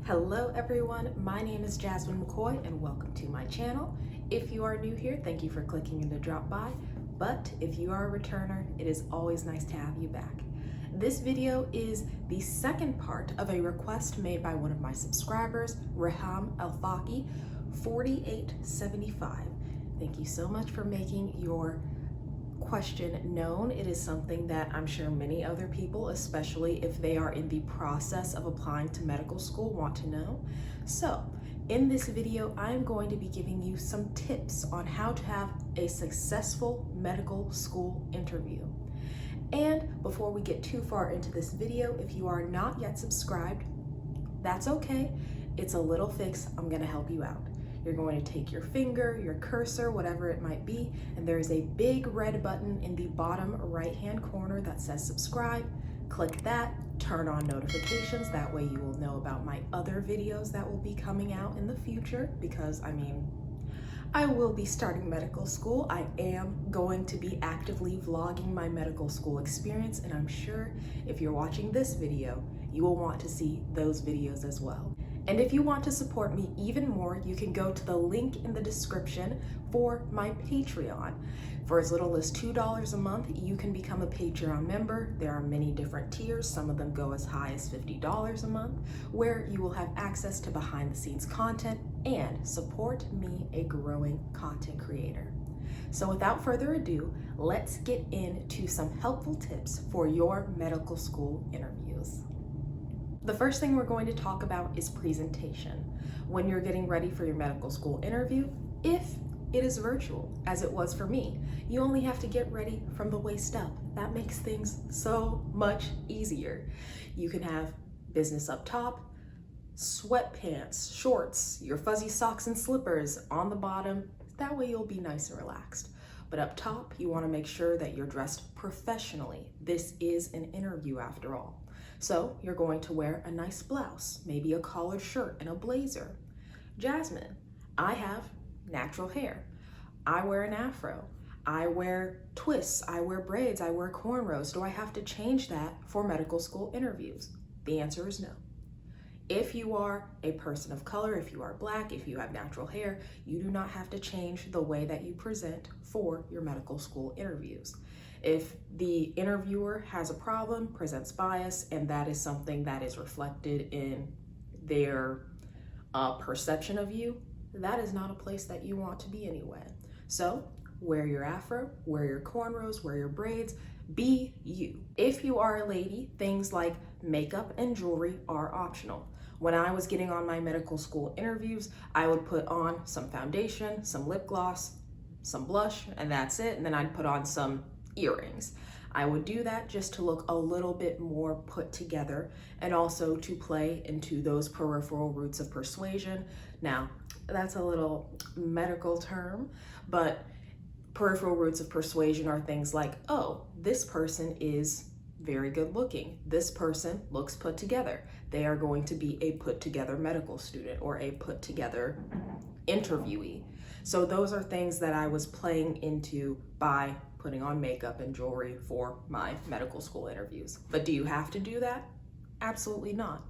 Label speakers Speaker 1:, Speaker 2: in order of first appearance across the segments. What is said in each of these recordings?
Speaker 1: Hello everyone, my name is Jasmine McCoy and welcome to my channel. If you are new here, thank you for clicking in to drop by, but if you are a returner, it is always nice to have you back. This video is the second part of a request made by one of my subscribers, Raham Al-Faqi, 4875. Thank you so much for making your question known. It is something that I'm sure many other people, especially if they are in the process of applying to medical school, want to know. So in this video, I'm going to be giving you some tips on how to have a successful medical school interview. And before we get too far into this video, if you are not yet subscribed, that's okay. It's a little fix. I'm going to help you out. You're going to take your finger, your cursor, whatever it might be, and there is a big red button in the bottom right-hand corner that says subscribe. Click that, turn on notifications. That way you will know about my other videos that will be coming out in the future because, I will be starting medical school. I am going to be actively vlogging my medical school experience, and I'm sure if you're watching this video, you will want to see those videos as well. And if you want to support me even more, you can go to the link in the description for my Patreon. For as little as $2 a month, you can become a Patreon member. There are many different tiers. Some of them go as high as $50 a month, where you will have access to behind the scenes content and support me, a growing content creator. So without further ado, let's get into some helpful tips for your medical school interviews. The first thing we're going to talk about is presentation. When you're getting ready for your medical school interview, if it is virtual, as it was for me, you only have to get ready from the waist up. That makes things so much easier. You can have business up top, sweatpants, shorts, your fuzzy socks and slippers on the bottom. That way you'll be nice and relaxed. But up top, you want to make sure that you're dressed professionally. This is an interview after all. So you're going to wear a nice blouse, maybe a collared shirt and a blazer. Jasmine, I have natural hair. I wear an afro. I wear twists. I wear braids. I wear cornrows. Do I have to change that for medical school interviews? The answer is no. If you are a person of color, if you are Black, if you have natural hair, you do not have to change the way that you present for your medical school interviews. If the interviewer has a problem, presents bias, and that is something that is reflected in their perception of you, that is not a place that you want to be anyway. So wear your afro, wear your cornrows, wear your braids, be you. If you are a lady, things like makeup and jewelry are optional. When I was getting on my medical school interviews, I would put on some foundation, some lip gloss, some blush, and that's it. And then I'd put on some earrings. I would do that just to look a little bit more put together and also to play into those peripheral roots of persuasion. Now, that's a little medical term, but peripheral roots of persuasion are things like, oh, this person is very good looking. This person looks put together. They are going to be a put together medical student or a put together interviewee. So those are things that I was playing into by putting on makeup and jewelry for my medical school interviews. But do you have to do that? Absolutely not.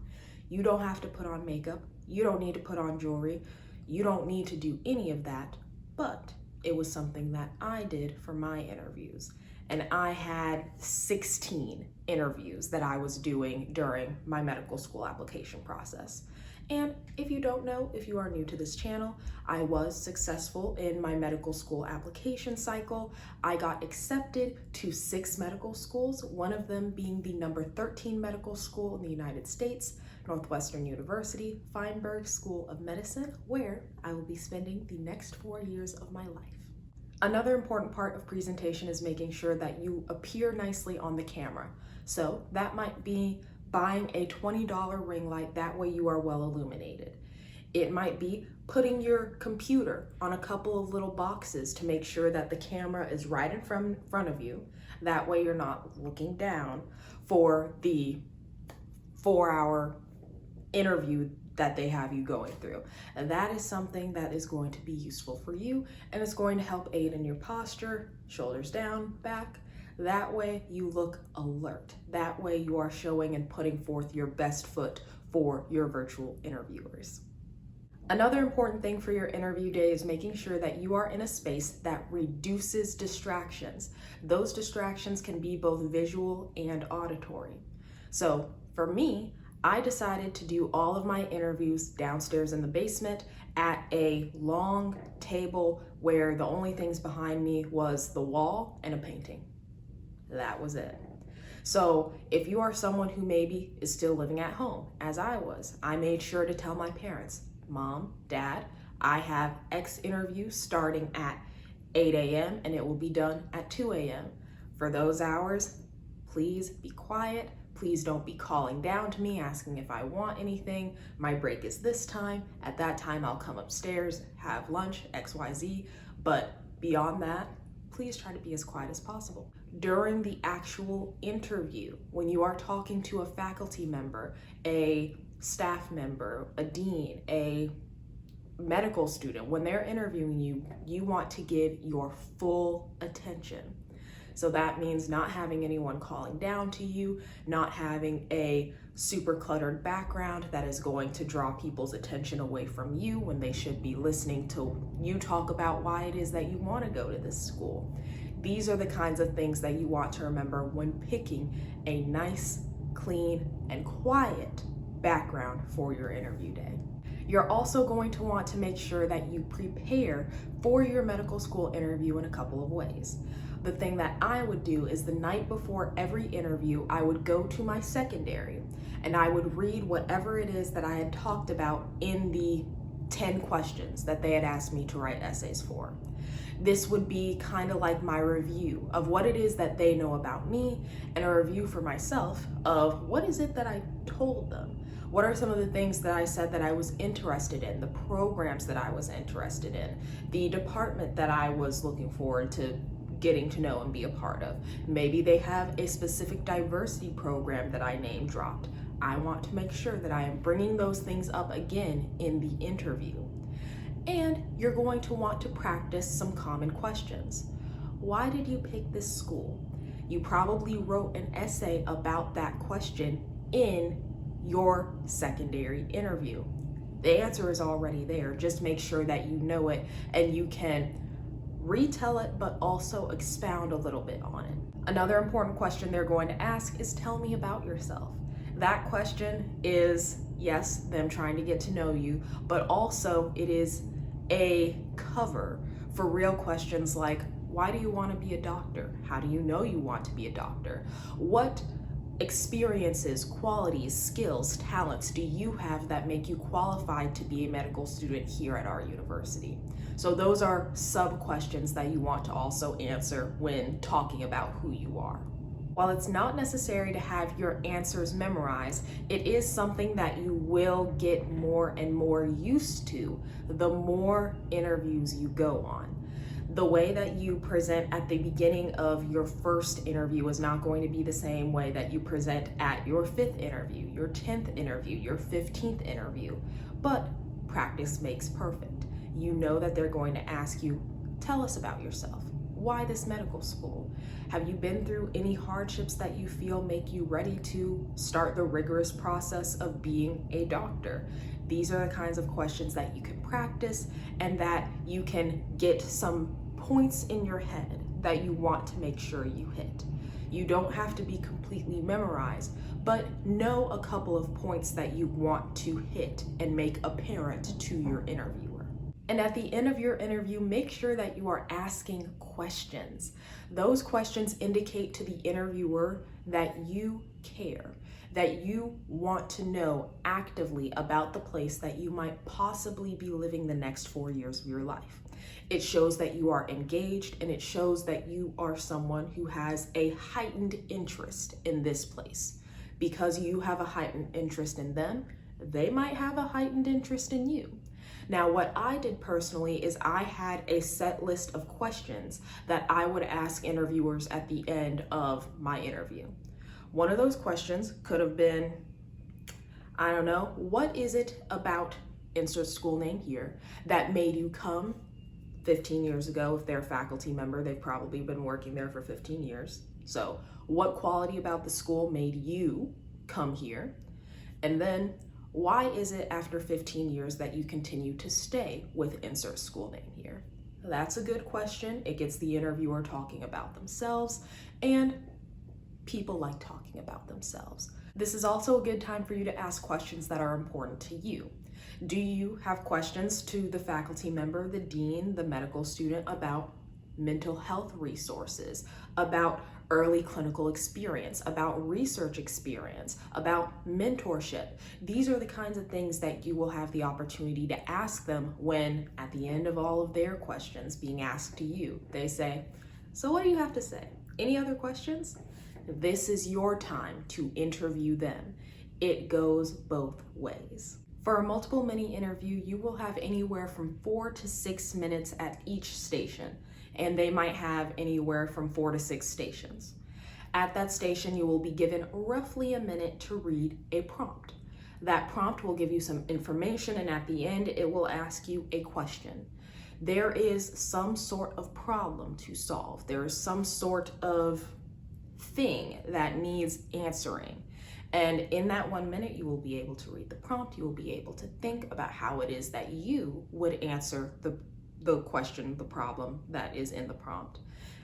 Speaker 1: You don't have to put on makeup. You don't need to put on jewelry. You don't need to do any of that, but it was something that I did for my interviews. And I had 16 interviews that I was doing during my medical school application process. And if you don't know, if you are new to this channel, I was successful in my medical school application cycle. I got accepted to 6 medical schools, one of them being the number 13 medical school in the United States, Northwestern University, Feinberg School of Medicine, where I will be spending the next 4 years of my life. Another important part of presentation is making sure that you appear nicely on the camera. So that might be buying a $20 ring light, that way you are well illuminated. It might be putting your computer on a couple of little boxes to make sure that the camera is right in front of you. That way you're not looking down for the 4-hour interview that they have you going through. And that is something that is going to be useful for you, and it's going to help aid in your posture, shoulders down, back. That way you look alert. That way you are showing and putting forth your best foot for your virtual interviewers. Another important thing for your interview day is making sure that you are in a space that reduces distractions. Those distractions can be both visual and auditory. So for me, I decided to do all of my interviews downstairs in the basement at a long table where the only things behind me was the wall and a painting. That was it. So if you are someone who maybe is still living at home, as I was, I made sure to tell my parents, Mom, Dad, I have X interview starting at 8 a.m. and it will be done at 2 a.m. For those hours, please be quiet. Please don't be calling down to me asking if I want anything. My break is this time. At that time, I'll come upstairs, have lunch, XYZ. But beyond that, please try to be as quiet as possible. During the actual interview, when you are talking to a faculty member, a staff member, a dean, a medical student, when they're interviewing you, you want to give your full attention. So that means not having anyone calling down to you, not having a super cluttered background that is going to draw people's attention away from you when they should be listening to you talk about why it is that you want to go to this school. These are the kinds of things that you want to remember when picking a nice, clean, and quiet background for your interview day. You're also going to want to make sure that you prepare for your medical school interview in a couple of ways. The thing that I would do is the night before every interview, I would go to my secondary and I would read whatever it is that I had talked about in the 10 questions that they had asked me to write essays for. This would be kind of like my review of what it is that they know about me and a review for myself of what is it that I told them. What are some of the things that I said that I was interested in, the programs that I was interested in, the department that I was looking forward to getting to know and be a part of. Maybe they have a specific diversity program that I name dropped. I want to make sure that I am bringing those things up again in the interview. And you're going to want to practice some common questions. Why did you pick this school? You probably wrote an essay about that question in your secondary interview. The answer is already there. Just make sure that you know it and you can retell it, but also expound a little bit on it. Another important question they're going to ask is, tell me about yourself. That question is, yes, them trying to get to know you, but also it is a cover for real questions like, why do you want to be a doctor? How do you know you want to be a doctor? What experiences, qualities, skills, talents do you have that make you qualified to be a medical student here at our university? So those are sub-questions that you want to also answer when talking about who you are. While it's not necessary to have your answers memorized, it is something that you will get more and more used to the more interviews you go on. The way that you present at the beginning of your first interview is not going to be the same way that you present at your 5th interview, your 10th interview, your 15th interview. But practice makes perfect. You know that they're going to ask you, tell us about yourself. Why this medical school? Have you been through any hardships that you feel make you ready to start the rigorous process of being a doctor? These are the kinds of questions that you can practice and that you can get some points in your head that you want to make sure you hit. You don't have to be completely memorized, but know a couple of points that you want to hit and make apparent to your interviewer. And at the end of your interview, make sure that you are asking questions. Those questions indicate to the interviewer that you care, that you want to know actively about the place that you might possibly be living the next 4 years of your life. It shows that you are engaged, and it shows that you are someone who has a heightened interest in this place. Because you have a heightened interest in them, they might have a heightened interest in you. Now, what I did personally is I had a set list of questions that I would ask interviewers at the end of my interview. One of those questions could have been, I don't know, what is it about, insert school name here, that made you come 15 years ago? If they're a faculty member, they've probably been working there for 15 years. So what quality about the school made you come here? And then Why is it after 15 years that you continue to stay with insert school name here? That's a good question. It gets the interviewer talking about themselves, and people like talking about themselves. This is also a good time for you to ask questions that are important to you. Do you have questions to the faculty member, the dean, the medical student about mental health resources, about early clinical experience, about research experience, about mentorship? These are the kinds of things that you will have the opportunity to ask them when, at the end of all of their questions being asked to you, they say, "So what do you have to say? Any other questions?" This is your time to interview them. It goes both ways. For a multiple mini interview, you will have anywhere from 4 to 6 minutes at each station, and they might have anywhere from 4 to 6 stations. At that station, you will be given roughly a minute to read a prompt. That prompt will give you some information, and at the end, it will ask you a question. There is some sort of problem to solve. There is some sort of thing that needs answering. And in that 1 minute, you will be able to read the prompt. You will be able to think about how it is that you would answer the question, the problem that is in the prompt.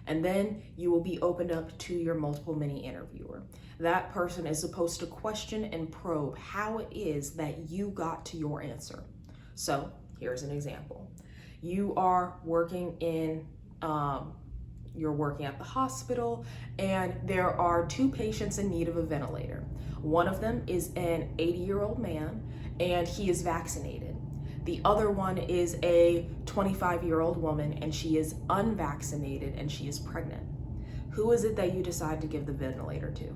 Speaker 1: And then you will be opened up to your multiple mini interviewer. That person is supposed to question and probe how it is that you got to your answer. So here's an example. You are working you're working at the hospital, and there are 2 patients in need of a ventilator. One of them is an 80-year-old man, and he is vaccinated. The other one is a 25-year-old woman, and she is unvaccinated and she is pregnant. Who is it that you decide to give the ventilator to?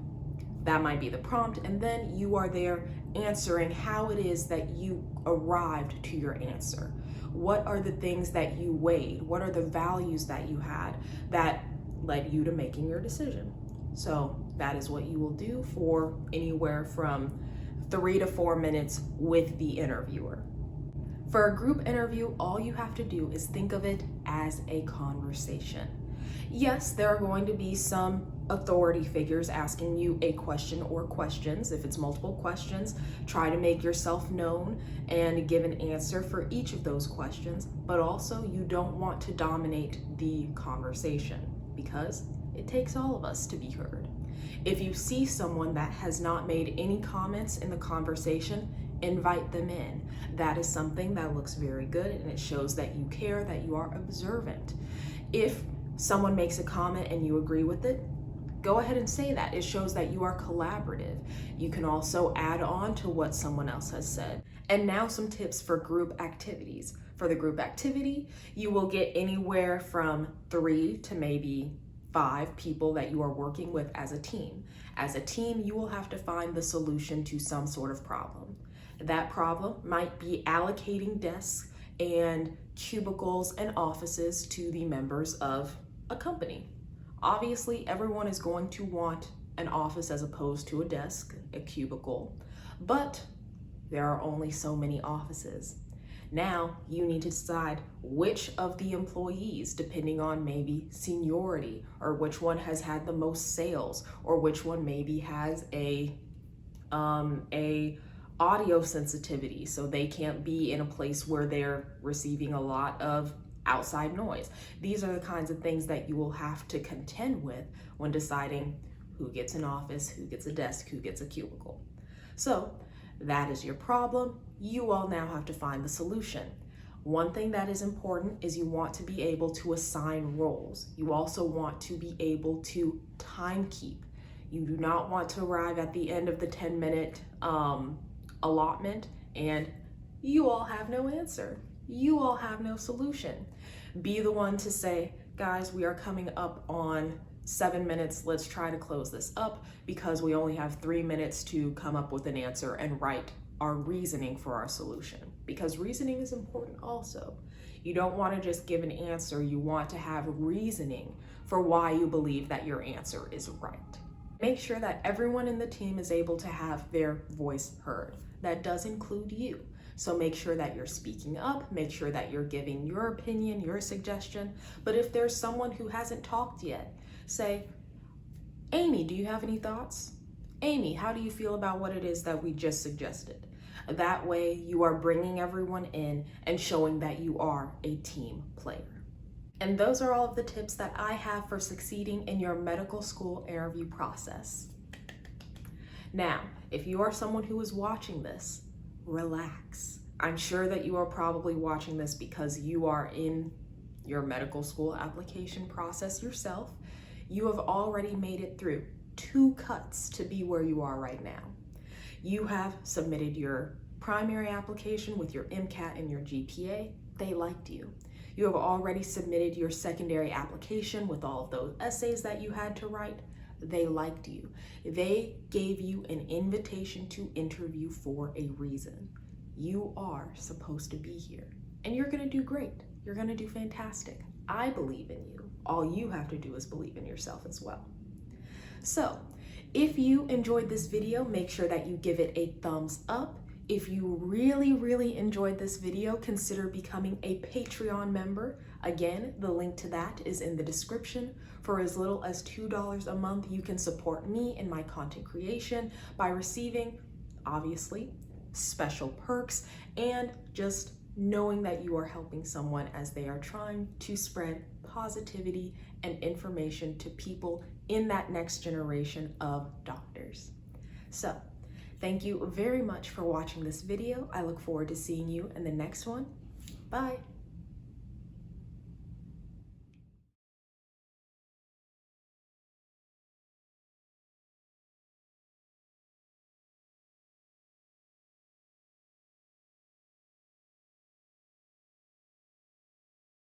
Speaker 1: That might be the prompt, and then you are there answering how it is that you arrived to your answer. What are the things that you weighed? What are the values that you had that led you to making your decision? So that is what you will do for anywhere from 3 to 4 minutes with the interviewer. For a group interview, all you have to do is think of it as a conversation. Yes, there are going to be some authority figures asking you a question or questions. If it's multiple questions, try to make yourself known and give an answer for each of those questions. But also, you don't want to dominate the conversation because it takes all of us to be heard. If you see someone that has not made any comments in the conversation, invite them in. That is something that looks very good, and it shows that you care, that you are observant. If someone makes a comment and you agree with it, go ahead and say that. It shows that you are collaborative. You can also add on to what someone else has said. And now some tips for group activities. For the group activity, you will get anywhere from 3 to maybe 5 people that you are working with as a team. As a team, you will have to find the solution to some sort of problem. That problem might be allocating desks and cubicles and offices to the members of a company. Obviously, everyone is going to want an office as opposed to a desk, a cubicle, but there are only so many offices. Now you need to decide which of the employees, depending on maybe seniority, or which one has had the most sales, or which one maybe has a audio sensitivity, so they can't be in a place where they're receiving a lot of outside noise. These are the kinds of things that you will have to contend with when deciding who gets an office, who gets a desk, who gets a cubicle. So that is your problem. You all now have to find the solution. One thing that is important is you want to be able to assign roles. You also want to be able to time keep. You do not want to arrive at the end of the 10-minute allotment and you all have no answer. You all have no solution. Be the one to say, guys, we are coming up on 7 minutes. Let's try to close this up because we only have 3 minutes to come up with an answer and write our reasoning for our solution, because reasoning is important also. You don't want to just give an answer. You want to have reasoning for why you believe that your answer is right. Make sure that everyone in the team is able to have their voice heard. That does include you. So make sure that you're speaking up, make sure that you're giving your opinion, your suggestion. But if there's someone who hasn't talked yet, say, Amy, do you have any thoughts? Amy, how do you feel about what it is that we just suggested? That way you are bringing everyone in and showing that you are a team player. And those are all of the tips that I have for succeeding in your medical school interview process. Now, if you are someone who is watching this, relax. I'm sure that you are probably watching this because you are in your medical school application process yourself. You have already made it through 2 cuts to be where you are right now. You have submitted your primary application with your MCAT and your GPA. They liked you. You have already submitted your secondary application with all of those essays that you had to write. They liked you. They gave you an invitation to interview for a reason. You are supposed to be here, and you're gonna do great. You're gonna do fantastic. I believe in you. All you have to do is believe in yourself as well. So, if you enjoyed this video, make sure that you give it a thumbs up. If you really enjoyed this video, consider becoming a Patreon member. Again, the link to that is in the description. For as little as $2 a month, you can support me in my content creation by receiving, obviously, special perks and just knowing that you are helping someone as they are trying to spread positivity and information to people in that next generation of doctors. So, thank you very much for watching this video. I look forward to seeing you in the next one. Bye.